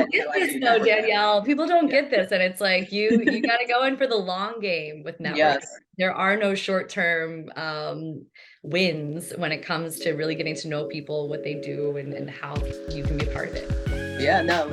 don't get this though, Danielle. People don't get this. And it's like you got to go in for the long game with networking. Yes. There are no short-term wins when it comes to really getting to know people, what they do, and how you can be part of it. Yeah, no,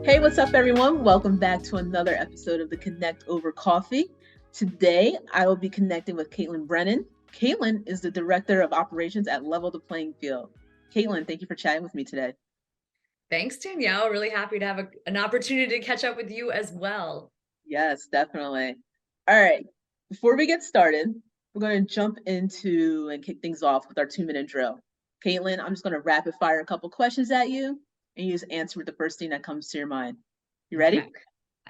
Hey, what's up, everyone? Welcome back to another episode of the Connect Over Coffee. Today, I will be connecting with Kailtin Brennan. Kailtin is the Director of Operations at Level the Playing Field. Kailtin, thank you for chatting with me today. Thanks, Danielle. Really happy to have an opportunity to catch up with you as well. Yes, definitely. All right. Before we get started, we're going to jump into and kick things off with our 2-minute drill. Kailtin, I'm just going to rapid fire a couple questions at you, and you just answer with the first thing that comes to your mind. You ready? Okay.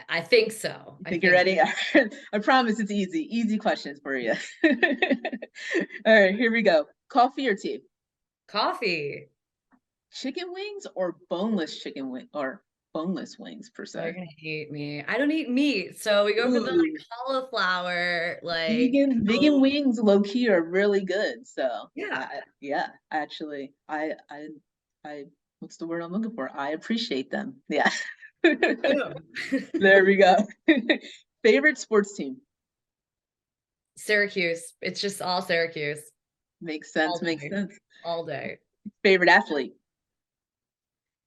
I think so. You think you're ready? I promise it's easy. Easy questions for you. All right, here we go. Coffee or tea? Coffee. Chicken wings or boneless chicken wing or boneless wings per Oh, you're se? gonna hate me. I don't eat meat, so we go for the Ooh, cauliflower, vegan wings low key are really good. So yeah. yeah, actually, I what's the word I'm looking for? I appreciate them. Yeah. There we go. Favorite sports team? Syracuse. It's just all Syracuse Makes all sense. Makes day, sense. all day. Favorite athlete?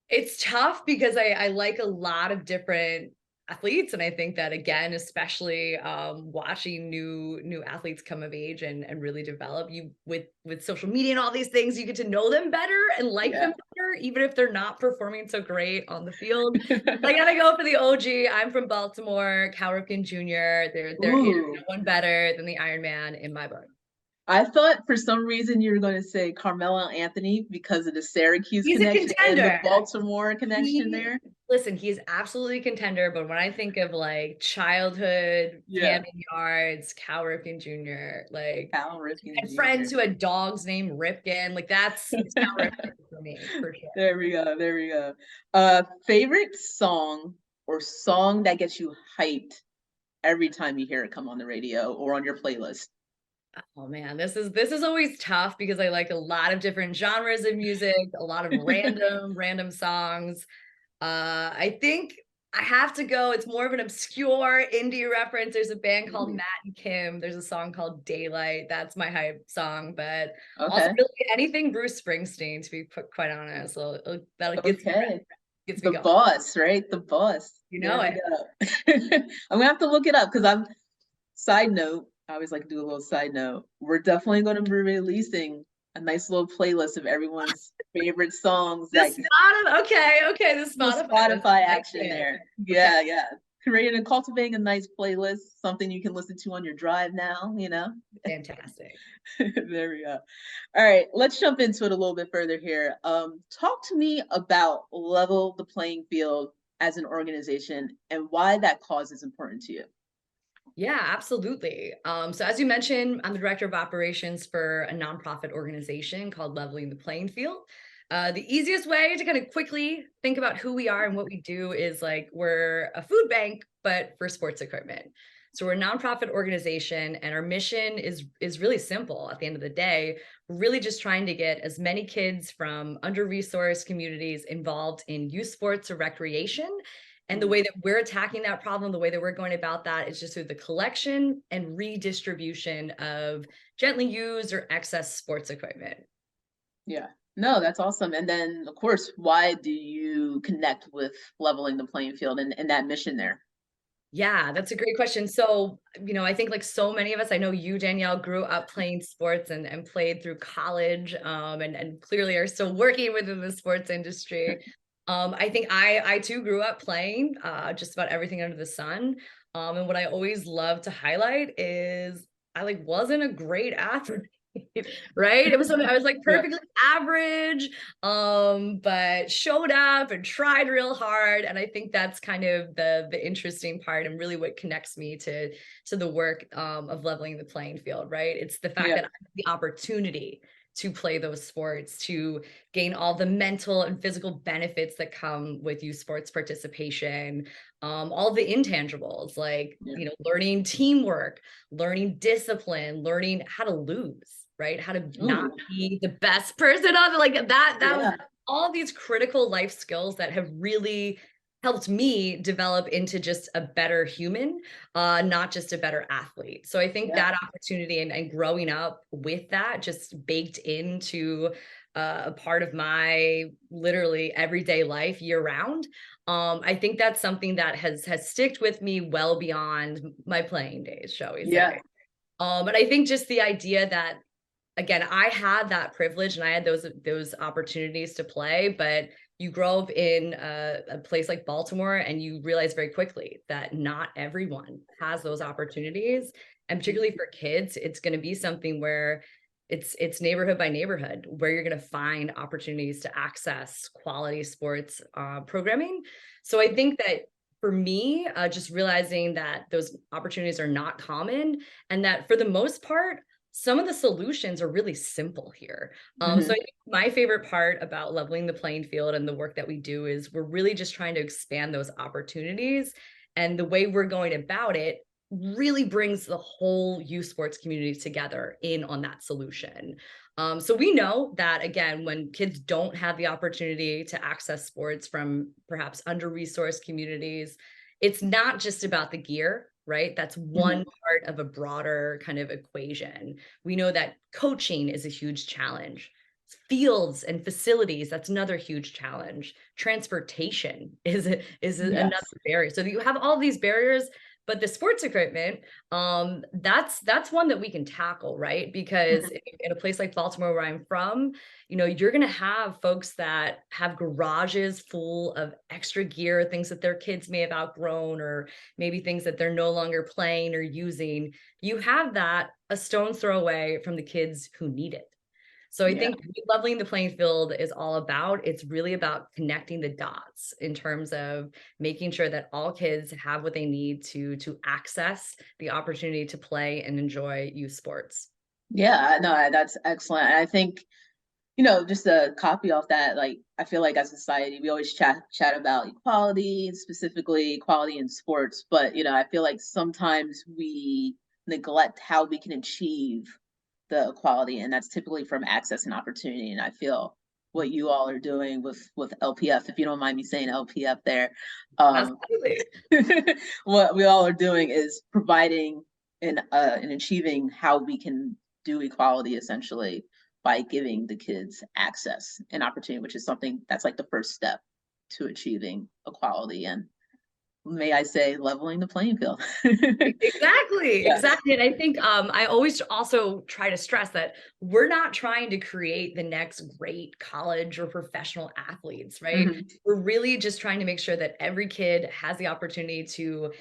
It's tough because I like a lot of different athletes, and I think that again, especially watching new athletes come of age and really develop, you with social media and all these things, you get to know them better and like them better, even if they're not performing so great on the field. I gotta go for the OG. I'm from Baltimore, Cal Ripken Jr. There is no one better than the Iron Man in my book. I thought for some reason you were going to say Carmelo Anthony because of the Syracuse He's a connection and the contender. Baltimore connection there. Listen, he's absolutely a contender, but when I think of like childhood Camden Yards, Cal Ripken Jr., like Cal Ripken and Jr. friends who had dogs named Ripken, like that's Cal Ripken for me, for sure. There we go. There we go. Favorite song or song that gets you hyped every time you hear it come on the radio or on your playlist? Oh man, this is always tough because I like a lot of different genres of music, a lot of random songs. I think I have to go. It's more of an obscure indie reference. There's a band called Matt and Kim. There's a song called Daylight. That's my hype song. But also really anything Bruce Springsteen, to be quite honest. So that gets me the going. boss, right? The boss. You know it. I'm gonna have to look it up because I'm. Side note, I always like to do a little side note. We're definitely going to be releasing a nice little playlist of everyone's favorite songs. Okay, the Spotify action there. Yeah. Creating and cultivating a nice playlist, something you can listen to on your drive now, you know? Fantastic. There we go. All right, let's jump into it a little bit further here. Talk to me about Level the Playing Field as an organization and why that cause is important to you. Yeah, absolutely. So as you mentioned, I'm the director of operations for a nonprofit organization called Leveling the Playing Field. The easiest way to kind of quickly think about who we are and what we do is like we're a food bank, but for sports equipment. So we're a nonprofit organization, and our mission is really simple. At the end of the day, we're really just trying to get as many kids from under-resourced communities involved in youth sports or recreation. And the way that we're attacking that problem, the way that we're going about that is just through the collection and redistribution of gently used or excess sports equipment. Yeah, no, that's awesome. And then, of course, why do you connect with Leveling the Playing Field and that mission there? Yeah, that's a great question. So, I think like so many of us, I know you, Danielle, grew up playing sports and played through college and clearly are still working within the sports industry. I think I too grew up playing just about everything under the sun. And what I always love to highlight is I like wasn't a great athlete. Right? It was something I was like perfectly average, but showed up and tried real hard. And I think that's kind of the interesting part and really what connects me to the work of leveling the playing field, right? It's the fact that I have the opportunity to play those sports, to gain all the mental and physical benefits that come with youth sports participation, all the intangibles like learning teamwork, learning discipline, learning how to lose, right? How to not Ooh, be the best person on like that was yeah, all these critical life skills that have really helped me develop into just a better human, not just a better athlete. So I think yeah, that opportunity and growing up with that just baked into a part of my literally everyday life year round. I think that's something that has sticked with me well beyond my playing days, shall we yeah. say. And I think just the idea that again, I had that privilege and I had those opportunities to play, but you grow up in a place like Baltimore and you realize very quickly that not everyone has those opportunities. And Mhm. particularly for kids, it's going to be something where it's neighborhood by neighborhood where you're going to find opportunities to access quality sports programming. So I think that for me, just realizing that those opportunities are not common and that for the most part, some of the solutions are really simple here. So I Mhm. think my favorite part about leveling the playing field and the work that we do is we're really just trying to expand those opportunities. And the way we're going about it really brings the whole youth sports community together in on that solution. So we know that again, when kids don't have the opportunity to access sports from perhaps under-resourced communities, it's not just about the gear, right? That's Mhm. one part of a broader kind of equation. We know that coaching is a huge challenge. Fields and facilities, that's another huge challenge. Transportation another Yes. barrier. So you have all these barriers, but the sports equipment, that's one that we can tackle, right? Because Mhm. in a place like Baltimore, where I'm from, you're going to have folks that have garages full of extra gear, things that their kids may have outgrown, or maybe things that they're no longer playing or using. You have that a stone's throw away from the kids who need it. So I Yeah. think leveling the playing field is all about, it's really about connecting the dots in terms of making sure that all kids have what they need to access the opportunity to play and enjoy youth sports. Yeah, no, that's excellent. And I think, just a copy off that, like, I feel like as a society, we always chat about equality, specifically equality in sports, but I feel like sometimes we neglect how we can achieve the equality, and that's typically from access and opportunity. And I feel what you all are doing with LPF, if you don't mind me saying LPF there, um, Absolutely. what we all are doing is providing and achieving how we can do equality essentially by giving the kids access and opportunity, which is something that's like the first step to achieving equality and, may I say, leveling the playing field. Exactly, Yes. exactly. And I think I always also try to stress that we're not trying to create the next great college or professional athletes, right? Mhm. We're really just trying to make sure that every kid has the opportunity to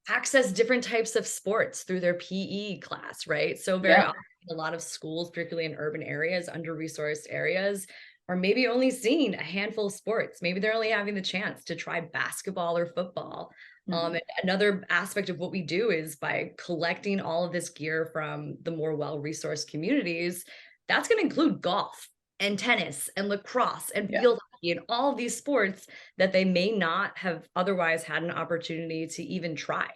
access different types of sports through their PE class, right? So very Yeah. often a lot of schools, particularly in urban areas, under-resourced areas, are maybe only seeing a handful of sports. Maybe they're only having the chance to try basketball or football. Mhm. And another aspect of what we do is by collecting all of this gear from the more well-resourced communities, that's going to include golf and tennis and lacrosse and Yeah. field hockey and all of these sports that they may not have otherwise had an opportunity to even try.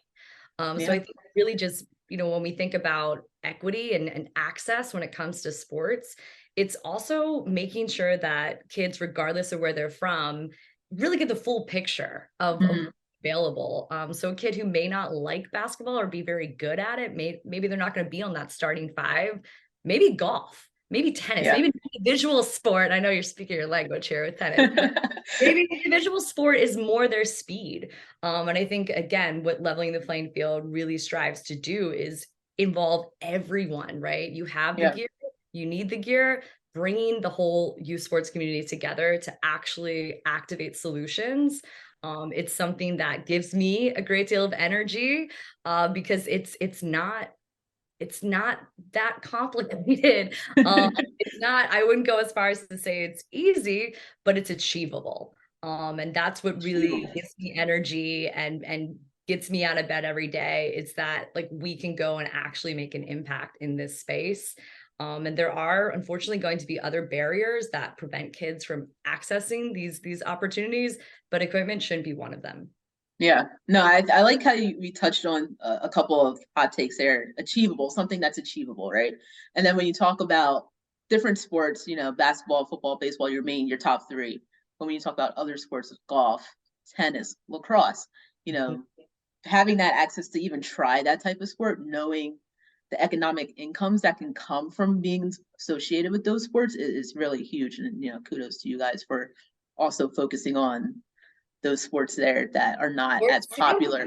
So Yeah. I think really just, when we think about equity and access when it comes to sports, it's also making sure that kids, regardless of where they're from, really get the full picture of Mhm. what's available. So a kid who may not like basketball or be very good at it, maybe they're not going to be on that starting five, maybe golf, maybe tennis, Yeah. maybe a visual sport. I know you're speaking your language here with tennis, but maybe the individual sport is more their speed. And I think, again, what leveling the playing field really strives to do is involve everyone, right? You have the Yeah. gear, you need the gear, bringing the whole youth sports community together to actually activate solutions. It's something that gives me a great deal of energy because it's not that complicated. Um, it's not, I wouldn't go as far as to say it's easy, but it's achievable. And that's what really Achievable. gives me energy and gets me out of bed every day. It's that like we can go and actually make an impact in this space. And there are unfortunately going to be other barriers that prevent kids from accessing these opportunities, but equipment shouldn't be one of them. Yeah, no, I like how we touched on a couple of hot takes there. Achievable, something that's achievable, right? And then when you talk about different sports, basketball, football, baseball, your top three. But when you talk about other sports, golf, tennis, lacrosse, you know, having that access to even try that type of sport, knowing the economic incomes that can come from being associated with those sports is really huge. And kudos to you guys for also focusing on those sports there that are not as popular.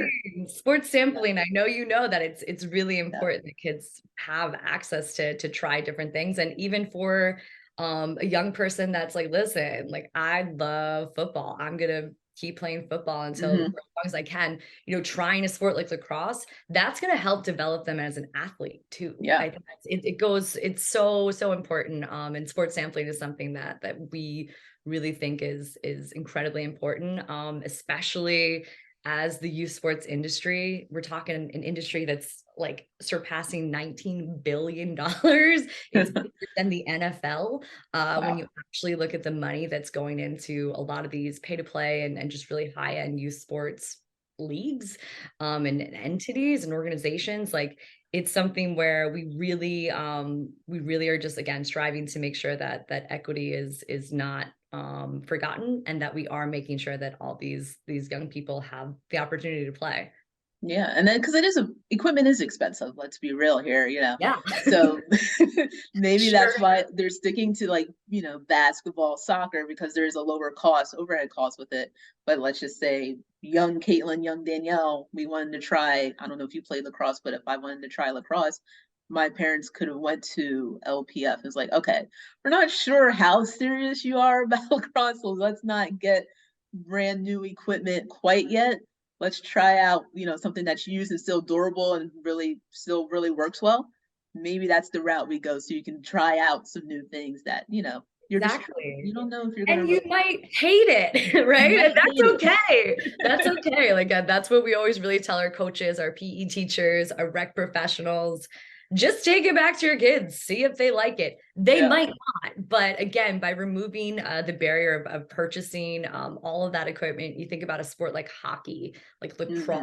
Sports Yeah. sampling. I know you know that it's really Yeah. important that kids have access to try different things. And even for a young person that's like, listen, like I love football. I'm gonna keep playing football until Hmm. for as long as I can, trying a sport like lacrosse, that's gonna help develop them as an athlete too. Yeah. I think it's so important. And sports sampling is something that we really think is incredibly important, especially as the youth sports industry. We're talking an industry that's like surpassing $19 billion. It's bigger than the NFL. When Wow. you actually look at the money that's going into a lot of these pay to play and just really high end youth sports leagues, and entities and organizations, like it's something where we really are just again striving to make sure that equity is not forgotten, and that we are making sure that all these young people have the opportunity to play. Yeah, and then because equipment is expensive, let's be real here. Yeah. So maybe that's Sure. why they're sticking to like, basketball, soccer, because there's a lower overhead cost with it. But let's just say young Caitlin, young Danielle, we wanted to try, I don't know if you played lacrosse, but if I wanted to try lacrosse, my parents could have went to LPF. It's like, okay, we're not sure how serious you are about lacrosse, so let's not get brand new equipment quite yet. Let's try out, something that's used and still durable and really works well. Maybe that's the route we go, so you can try out some new things that, you're just Exactly. you don't know if you're gonna And you really might hate it, you right? might And that's hate it. okay. That's okay. Like that's what we always really tell our coaches, our PE teachers, our rec professionals. Just take it back to your kids, see if they like it. They Yeah. might not, but again, by removing the barrier of purchasing all of that equipment, you think about a sport like hockey, like lacrosse,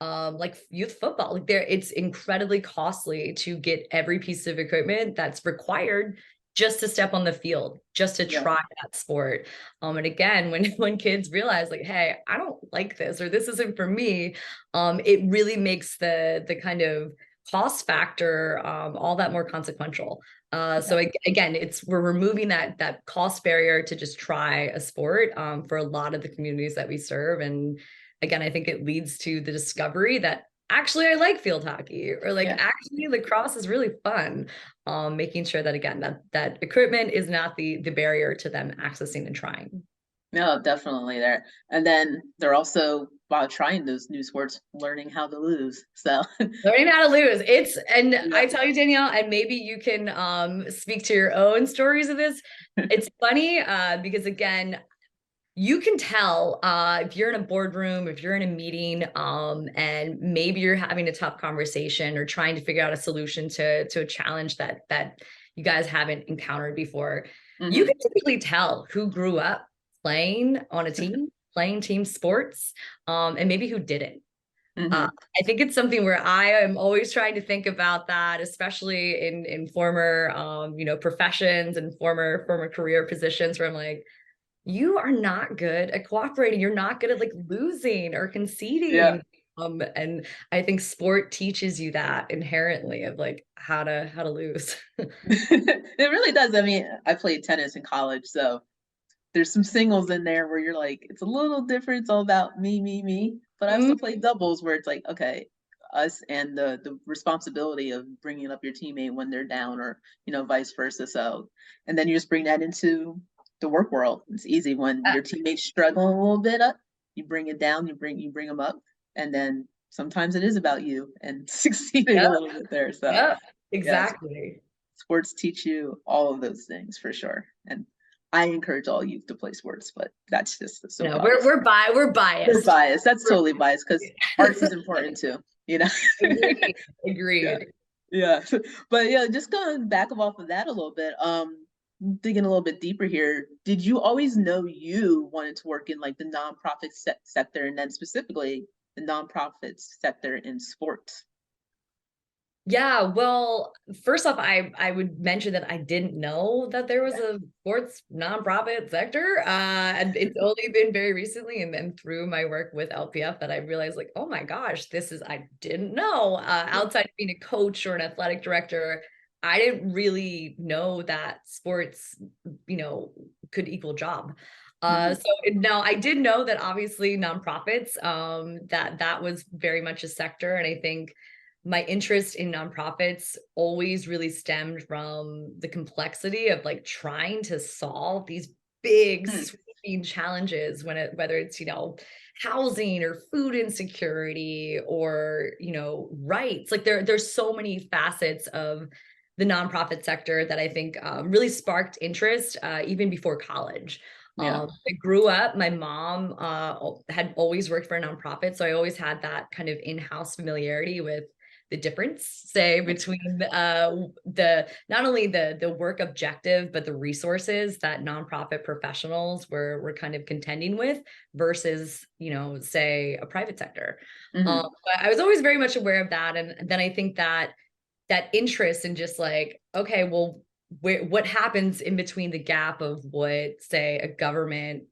Hmm. like youth football. Like it's incredibly costly to get every piece of equipment that's required just to step on the field, just to Yeah. try that sport. And again, when kids realize like, hey, I don't like this or this isn't for me, it really makes the kind of cost factor all that more consequential. Yeah. So again, we're removing that cost barrier to just try a sport for a lot of the communities that we serve. And again, I think it leads to the discovery that actually I like field hockey, or like Yeah. actually lacrosse is really fun. Making sure that again that equipment is not the barrier to them accessing and trying. No, definitely there. And then they're also, while trying those new sports, learning how to lose. So Learning how to lose. And yeah. I tell you, Danielle, and maybe you can speak to your own stories of this. It's funny because again, you can tell if you're in a boardroom, if you're in a meeting, and maybe you're having a tough conversation or trying to figure out a solution to a challenge that you guys haven't encountered before. You Hmm. can typically tell who grew up playing on a team, playing team sports, and maybe who didn't. Uh, Hmm. I think it's something where I am always trying to think about that, especially in former, professions and former career positions, where I'm like, you are not good at cooperating. You're not good at like losing or Yeah. conceding. And I think sport teaches you that inherently of like how to lose. It really does. I mean, I played tennis in college, so there's some singles in there where you're like, it's a little different. It's all about me, me, me. But I also play doubles where it's like, okay, us and the responsibility of bringing up your teammate when they're down, or vice versa. So, and then you just bring that into the work world. It's easy when Uh, your teammates struggling a little bit up, you bring it down, you bring them up, and then sometimes it is about you and succeeding a yep, little bit there. So, yep, yes, exactly. sports teach you all of those things for sure. And I encourage all youth to play sports, but that's just the No, we're soapbox. we're We're biased. biased. That's totally biased because arts is important too. Agreed. Yeah. Agreed. Yeah. But yeah, just going back off of that a little bit. digging a little bit deeper here, did you always know you wanted to work in like the nonprofit sector, and then specifically the nonprofit sector in sports? Yeah, well, first off, I would mention that I didn't know that there was Okay. a sports nonprofit sector, and it's only been very recently, and then through my work with LPF that I realized, like, oh my gosh, this is I didn't know. Outside of being a coach or an athletic director, I didn't really know that sports, could equal job. Mm-hmm. Now I did know that obviously nonprofits, that was very much a sector, and I think my interest in nonprofits always really stemmed from the complexity of like trying to solve these big sweeping challenges whether it's housing or food insecurity or rights. Like there's so many facets of the nonprofit sector that I think really sparked interest even before college. Yeah. I grew up, my mom had always worked for a nonprofit, so I always had that kind of in-house familiarity with the difference, say, between the not only the work objective, but the resources that nonprofit professionals were kind of contending with versus, say, a private sector. Mm-hmm. But I was always very much aware of that. And then I think that interest in just like, okay, well, what happens in between the gap of what, say, a government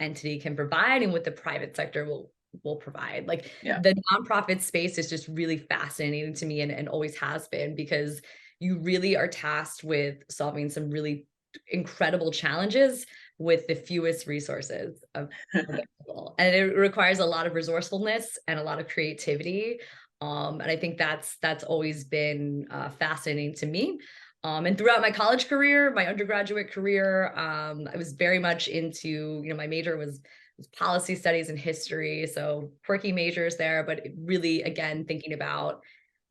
entity can provide and what the private sector will provide. Like Yeah. the nonprofit space is just really fascinating to me and always has been because you really are tasked with solving some really incredible challenges with the fewest resources available. And it requires a lot of resourcefulness and a lot of creativity. And I think that's always been fascinating to me. And throughout my college career, my undergraduate career, I was very much into, my major was policy studies and history. So quirky majors there, but really, again, thinking about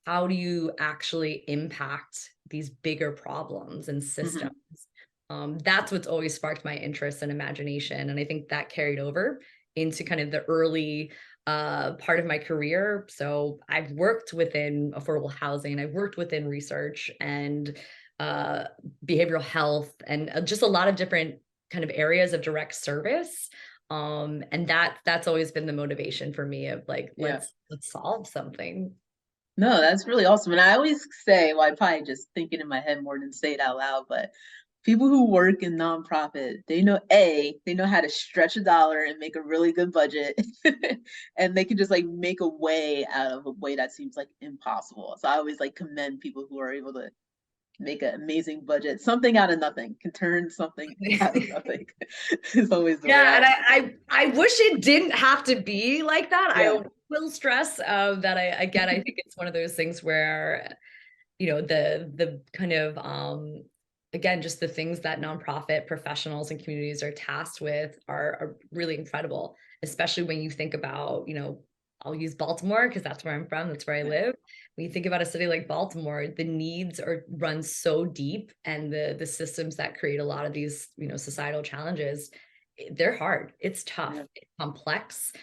how do you actually impact these bigger problems and Mm-hmm. systems. That's what's always sparked my interest and imagination. And I think that carried over into kind of the early part of my career. So I've worked within affordable housing, I've worked within research and uh, behavioral health, and just a lot of different kind of areas of direct service. And that's always been the motivation for me of like, Yeah. let's solve something. No, that's really awesome. And I always say, well, I probably just think it in my head more than say it out loud, but people who work in nonprofit, they know how to stretch a dollar and make a really good budget. And they can just like make a way out of a way that seems like impossible. So I always like commend people who are able to make an amazing budget. Something out of nothing can turn something out of nothing. Is always the way Yeah, I and look at it. I wish it didn't have to be like that. Yeah. I will stress that I think it's one of those things where the kind of again, just the things that nonprofit professionals and communities are tasked with are really incredible, especially when you think about, I'll use Baltimore because that's where I'm from, that's where I Yeah. live. When you think about a city like Baltimore, the needs are run so deep, and the systems that create a lot of these, societal challenges, they're hard. It's tough, Yeah. it's complex.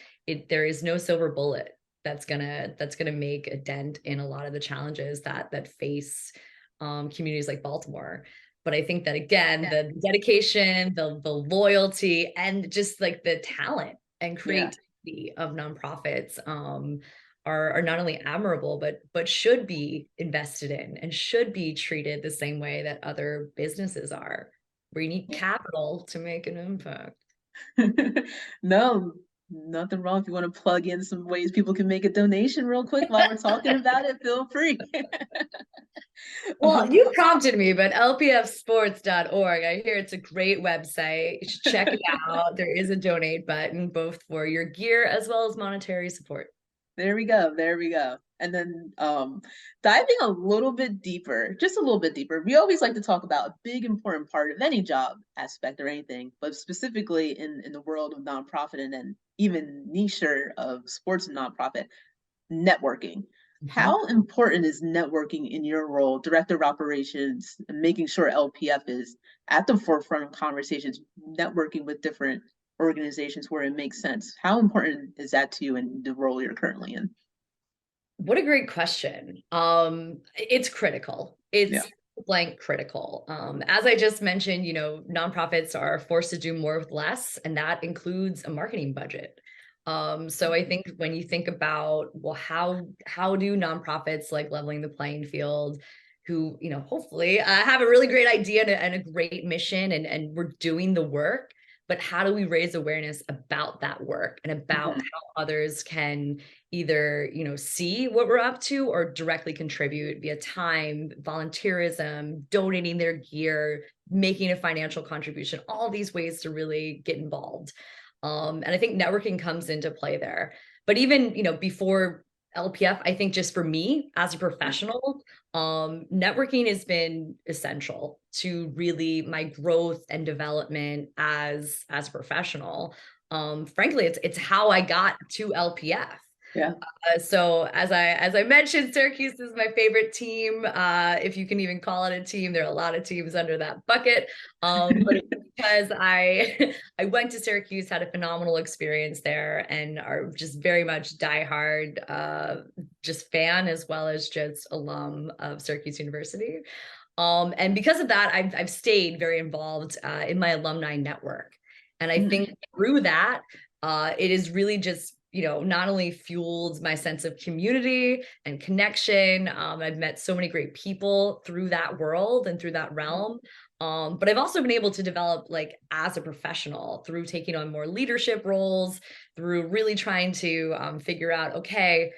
There is no silver bullet that's gonna make a dent in a lot of the challenges that face communities like Baltimore. But I think that again, Yeah. the dedication, the loyalty, and just like the talent and Yeah. creativity of nonprofits are not only admirable, but should be invested in and should be treated the same way that other businesses are, where you need Yeah. capital to make an impact. No, nothing wrong. If you want to plug in some ways people can make a donation real quick while we're talking about it, feel free. Well, you prompted me, but lpfsports.org, I hear it's a great website. You should check it out. There is a donate button, both for your gear as well as monetary support. There we go. There we go. And then diving a little bit deeper, just a little bit deeper. We always like to talk about a big important part of any job aspect or anything, but specifically in the world of nonprofit and then even nicher of sports and nonprofit, networking. Mhm. How important is networking in your role, director of operations, and making sure LPF is at the forefront of conversations, networking with different organizations where it makes sense? How important is that to you in the role you're currently in? What a great question. It's critical. Yeah. blank critical. As I just mentioned, nonprofits are forced to do more with less, and that includes a marketing budget. So I think when you think about, well, how do nonprofits like Leveling the Playing Field, who hopefully have a really great idea and a great mission, and we're doing the work, but how do we raise awareness about that work and about how others can either see what we're up to or directly contribute via time, volunteerism, donating their gear, making a financial contribution, all these ways to really get involved. And I think networking comes into play there. But even before LPF, I think just for me as a professional, networking has been essential to really my growth and development as a professional. Frankly, it's how I got to LPF. Yeah. So as I mentioned, Syracuse is my favorite team. If you can even call it a team, there are a lot of teams under that bucket. But it's because I I went to Syracuse, had a phenomenal experience there, and are just very much diehard just fan as well as just alum of Syracuse University. And because of that, I've stayed very involved in my alumni network. And I think through that, it is really just not only fueled my sense of community and connection. I've met so many great people through that world and through that realm. But I've also been able to develop like as a professional through taking on more leadership roles, through really trying to figure out, okay,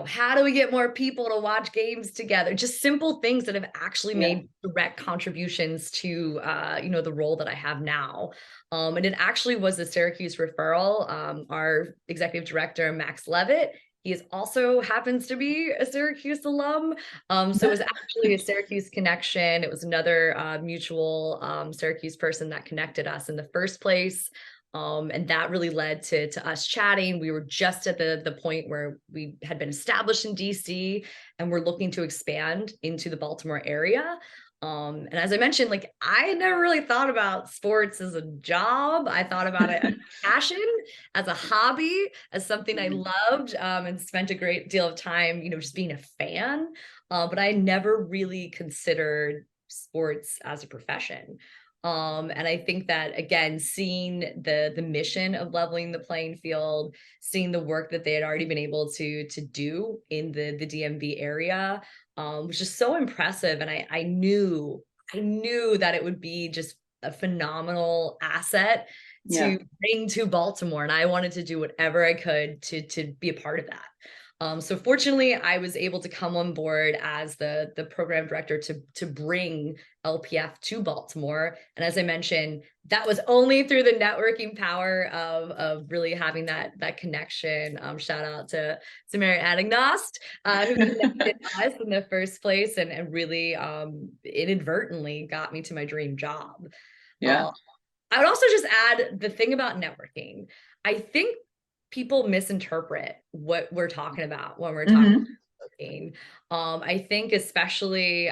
how do we get more people to watch games together? Just simple things that have actually made direct contributions to, the role that I have now. And it actually was a Syracuse referral. Our executive director, Max Levitt, also happens to be a Syracuse alum. So it was actually a Syracuse connection. It was another mutual Syracuse person that connected us in the first place. And that really led to us chatting. We were just at the point where we had been established in DC and we're looking to expand into the Baltimore area. And as I mentioned, like I had never really thought about sports as a job. I thought about it as a passion, as a hobby, as something I loved, and spent a great deal of time, just being a fan. But I never really considered sports as a profession. And I think that again, seeing the mission of Leveling the Playing Field, seeing the work that they had already been able to do in the DMV area, was just so impressive. And I knew that it would be just a phenomenal asset to bring to Baltimore. And I wanted to do whatever I could to be a part of that. So fortunately, I was able to come on board as the program director to bring LPF to Baltimore. And as I mentioned, that was only through the networking power of really having that connection. Shout out to Mary Adagnost, who connected us in the first place and really inadvertently got me to my dream job. Yeah. I would also just add the thing about networking. I think people misinterpret what we're talking about when we're talking about networking. I think especially,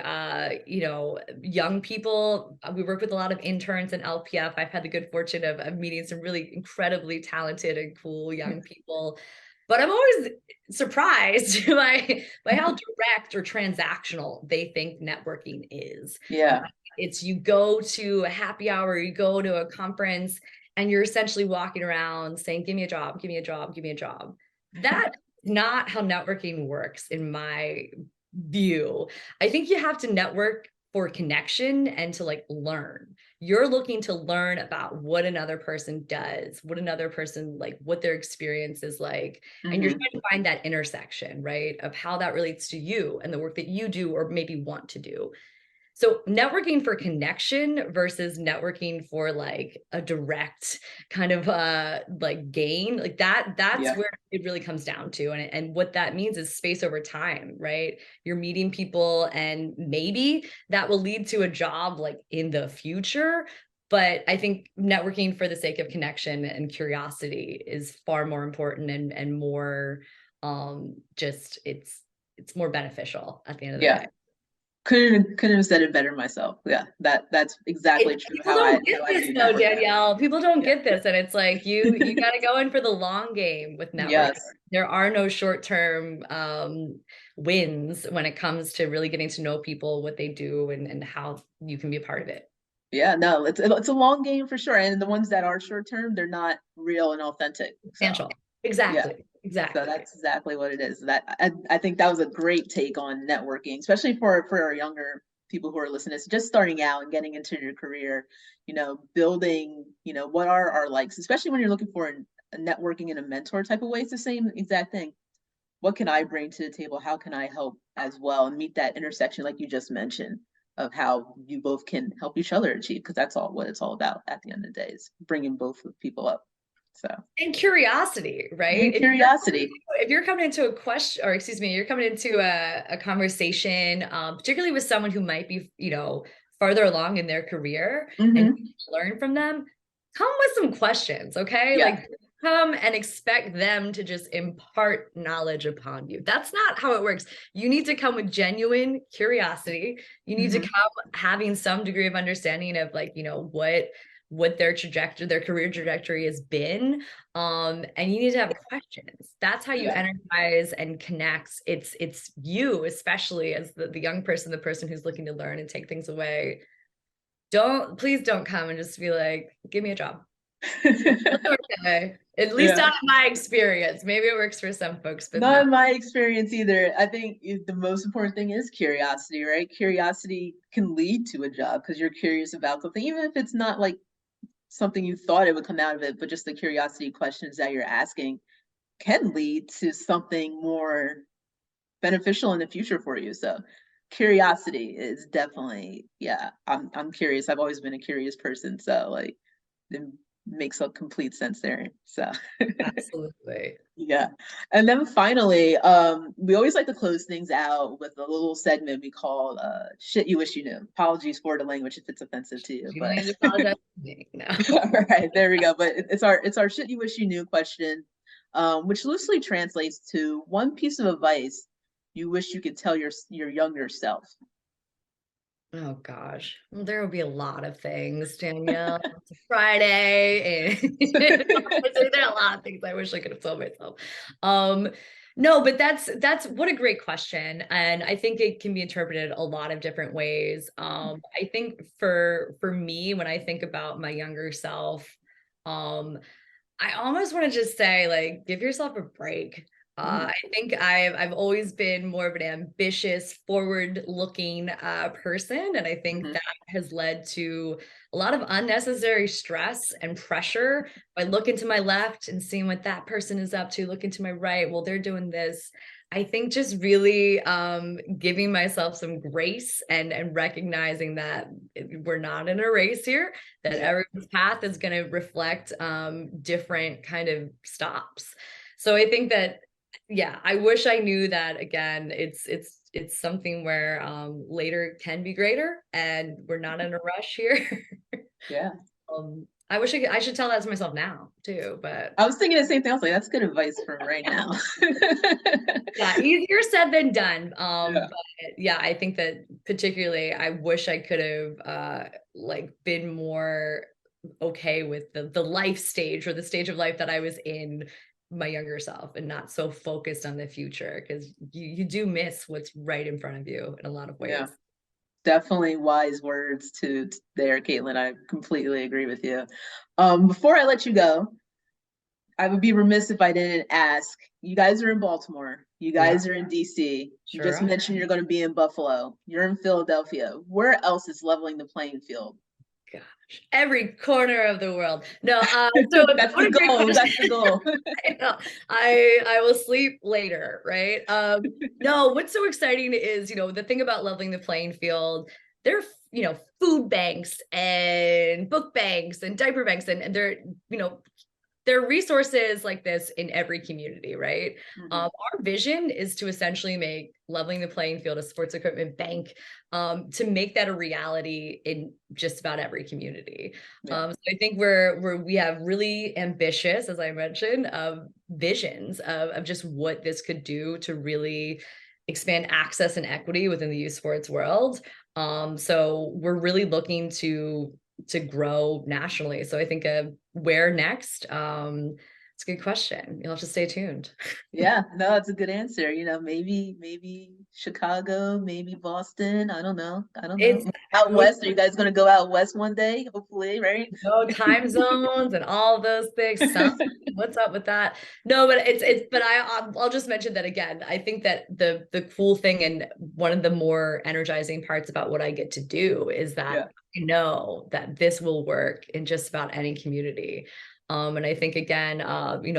young people, we work with a lot of interns in LPF. I've had the good fortune of meeting some really incredibly talented and cool young people. But I'm always surprised by how direct or transactional they think networking is. Yeah. It's you go to a happy hour, you go to a conference, and you're essentially walking around saying, give me a job, give me a job, give me a job. That's not how networking works in my view. I think you have to network for connection and to like learn. You're looking to learn about what another person does, what another person like, what their experience is like. And you're trying to find that intersection, right? Of how that relates to you and the work that you do or maybe want to do. So networking for connection versus networking for like a direct kind of like gain, like that's where it really comes down to. And what that means is space over time, right? You're meeting people and maybe that will lead to a job like in the future. But I think networking for the sake of connection and curiosity is far more important and more just it's more beneficial at the end of the day. Couldn't have said it better myself. Yeah, that's exactly true. People don't get How I this do though, networking. Danielle. People don't Yeah. get this. And it's like you got to go in for the long game with networking. Yes. There are no short-term wins when it comes to really getting to know people, what they do, and how you can be a part of it. Yeah, no, it's a long game for sure. And the ones that are short term, they're not real and authentic. So Substantial. yeah. Exactly. So Exactly. that's exactly what it is. I think that was a great take on networking, especially for our younger people who are listening. It's just starting out and getting into your career, building, what are our likes, especially when you're looking for a networking and a mentor type of way. It's the same exact thing. What can I bring to the table? How can I help as well? And meet that intersection, like you just mentioned, of how you both can help each other achieve, because that's all what it's all about at the end of the day, is bringing both people up. So, And curiosity, right? and curiosity. If you're coming into a question, or excuse me, you're coming into a conversation, particularly with someone who might be, farther along in their career and Mm-hmm. learn from them, come with some questions, okay? Yeah. Like come and expect them to just impart knowledge upon you. That's not how it works. You need to come with genuine curiosity. You need to Mm-hmm. come having some degree of understanding of like, what their trajectory, their career trajectory has been. And you need to have questions. That's how you Yeah. energize and connect. It's you, especially as the young person, the person who's looking to learn and take things away. Please don't come and just be like, give me a job. Okay. At least Yeah. out of my experience. Maybe it works for some folks, but Not no. in my experience either. I think the most important thing is curiosity, right? Curiosity can lead to a job because you're curious about something, even if it's not like something you thought it would come out of it, but just the curiosity questions that you're asking can lead to something more beneficial in the future for you. So curiosity is definitely, yeah, I'm curious. I've always been a curious person. So like it makes a complete sense there. So Absolutely. yeah. And then finally, we always like to close things out with a little segment we call shit you wish you knew. Apologies for the language if it's offensive to you, You don't but need to apologize to me. No. all right, there we go. But it's our shit you wish you knew question, which loosely translates to one piece of advice you wish you could tell your younger self. Oh gosh. Well, there will be a lot of things, Danielle. It's a Friday and there are a lot of things I wish I could have told myself. Um, no, but that's what a great question. And I think it can be interpreted a lot of different ways. I think for me, when I think about my younger self, um, I almost want to just say, like, give yourself a break. Mm, I think I've always been more of an ambitious, forward-looking person, and I think mhm. that has led to a lot of unnecessary stress and pressure. By looking to my left and seeing what that person is up to, looking to my right, well, they're doing this. I think just really giving myself some grace and recognizing that we're not in a race here, that Yeah, everyone's path is going to reflect different kind of stops. So I think that, yeah, I wish I knew that. Again, it's something where later can be greater, and we're not in a rush here. yeah. I wish I should tell that to myself now too, but I was thinking the same thing. I was like, that's good advice for right now. yeah, easier said than done. Yeah. But yeah, I think that particularly I wish I could have like been more okay with the life stage, or the stage of life that I was in, my younger self, and not so focused on the future, because you do miss what's right in front of you in a lot of Yeah. ways. Definitely wise words to there, Caitlin. I completely agree with you. Before I let you go, I would be remiss if I didn't ask. You guys are in Baltimore. You We are guys are in DC. You sure just are. mentioned you're going to be in Buffalo. You're in Philadelphia. Where else is leveling the playing field? Gosh, every corner of the world. No, so That's what the a great goal. question. That's the goal. I know. I will sleep later, right? No, what's so exciting is, the thing about leveling the playing field, there are, food banks and book banks and diaper banks, and you know, there are resources like this in every community, right? Mhm. Our vision is to essentially make leveling the playing field a sports equipment bank, to make that a reality in just about every community. Yeah. So I think we have really ambitious, as I mentioned, visions of just what this could do to really expand access and equity within the youth sports world. So we're really looking to grow nationally. So I think where next? It's a good question. You'll have to stay tuned. Yeah, no, it's a good answer. Maybe Chicago, maybe Boston. I don't know. I don't know. It's Out when west, are you guys gonna go out west one day? Hopefully, right? no time zones and all of those things. What's up with that? No, but but I'll just mention that again. I think that the cool thing and one of the more energizing parts about what I get to do is that Yeah. I know that this will work in just about any community. And I think again,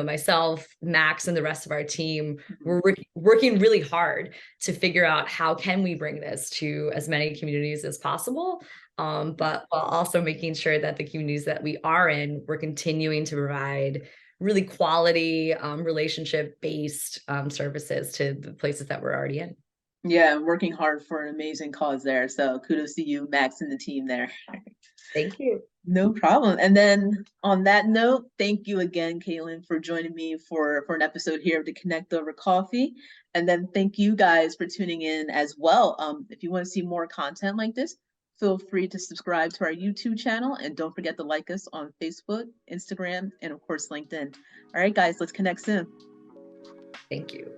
myself, Max, and the rest of our team, Mhm. we're working really hard to figure out how can we bring this to as many communities as possible. But while also making sure that the communities that we are in, we're continuing to provide really quality, relationship-based services to the places that we're already in. Yeah, working hard for an amazing cause there. So kudos to you, Max, and the team there. Thank you. No problem. And then on that note, thank you again, Caitlin, for joining me for an episode here of the Connect Over Coffee. And then thank you guys for tuning in as well. If you want to see more content like this, feel free to subscribe to our YouTube channel and don't forget to like us on Facebook, Instagram, and of course LinkedIn. All right, guys, let's connect soon. Thank you.